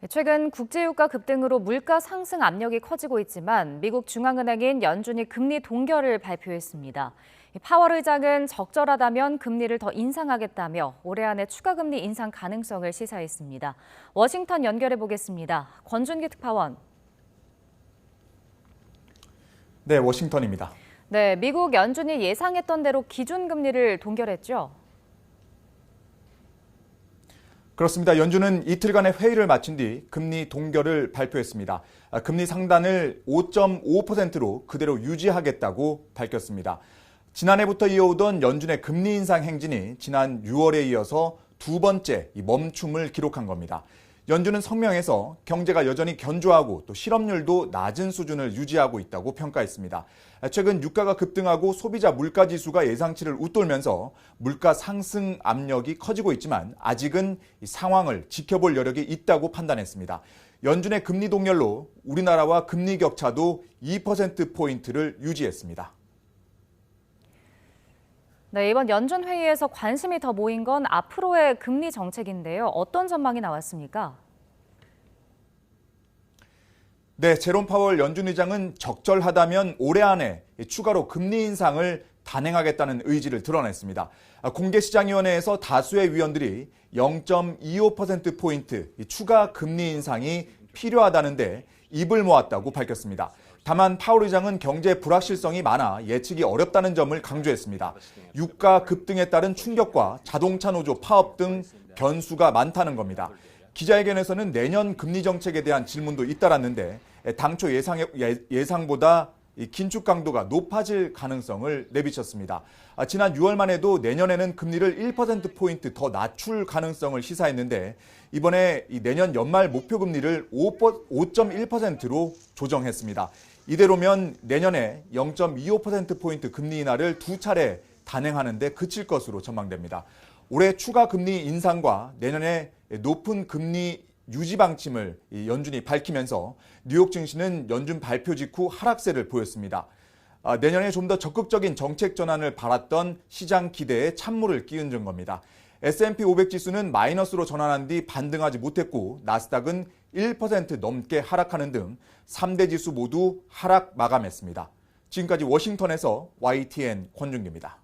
최근 국제유가 급등으로 물가 상승 압력이 커지고 있지만 미국 중앙은행인 연준이 금리 동결을 발표했습니다. 파월 의장은 적절하다면 금리를 더 인상하겠다며 올해 안에 추가 금리 인상 가능성을 시사했습니다. 워싱턴 연결해 보겠습니다. 권준기 특파원. 네, 워싱턴입니다. 네, 미국 연준이 예상했던 대로 기준금리를 동결했죠. 그렇습니다. 연준은 이틀간의 회의를 마친 뒤 금리 동결을 발표했습니다. 금리 상단을 5.5%로 그대로 유지하겠다고 밝혔습니다. 지난해부터 이어오던 연준의 금리 인상 행진이 지난 6월에 이어서 두 번째 멈춤을 기록한 겁니다. 연준은 성명에서 경제가 여전히 견조하고 또 실업률도 낮은 수준을 유지하고 있다고 평가했습니다. 최근 유가가 급등하고 소비자 물가 지수가 예상치를 웃돌면서 물가 상승 압력이 커지고 있지만 아직은 이 상황을 지켜볼 여력이 있다고 판단했습니다. 연준의 금리 동결로 우리나라와 금리 격차도 2%포인트를 유지했습니다. 네, 이번 연준 회의에서 관심이 더 모인 건 앞으로의 금리 정책인데요. 어떤 전망이 나왔습니까? 네, 제롬 파월 연준 의장은 적절하다면 올해 안에 추가로 금리 인상을 단행하겠다는 의지를 드러냈습니다. 공개시장위원회에서 다수의 위원들이 0.25%포인트 추가 금리 인상이 필요하다는데 입을 모았다고 밝혔습니다. 다만 파월 의장은 경제 불확실성이 많아 예측이 어렵다는 점을 강조했습니다. 유가 급등에 따른 충격과 자동차 노조 파업 등 변수가 많다는 겁니다. 기자회견에서는 내년 금리 정책에 대한 질문도 잇따랐는데 당초 예상보다 긴축 강도가 높아질 가능성을 내비쳤습니다. 지난 6월만 해도 내년에는 금리를 1%포인트 더 낮출 가능성을 시사했는데 이번에 내년 연말 목표 금리를 5.1%로 조정했습니다. 이대로면 내년에 0.25%포인트 금리 인하를 두 차례 단행하는 데 그칠 것으로 전망됩니다. 올해 추가 금리 인상과 내년에 높은 금리 유지 방침을 연준이 밝히면서 뉴욕 증시는 연준 발표 직후 하락세를 보였습니다. 내년에 좀 더 적극적인 정책 전환을 바랐던 시장 기대에 찬물을 끼얹은 겁니다. S&P 500 지수는 마이너스로 전환한 뒤 반등하지 못했고 나스닥은 1% 넘게 하락하는 등 3대 지수 모두 하락 마감했습니다. 지금까지 워싱턴에서 YTN 권준기입니다.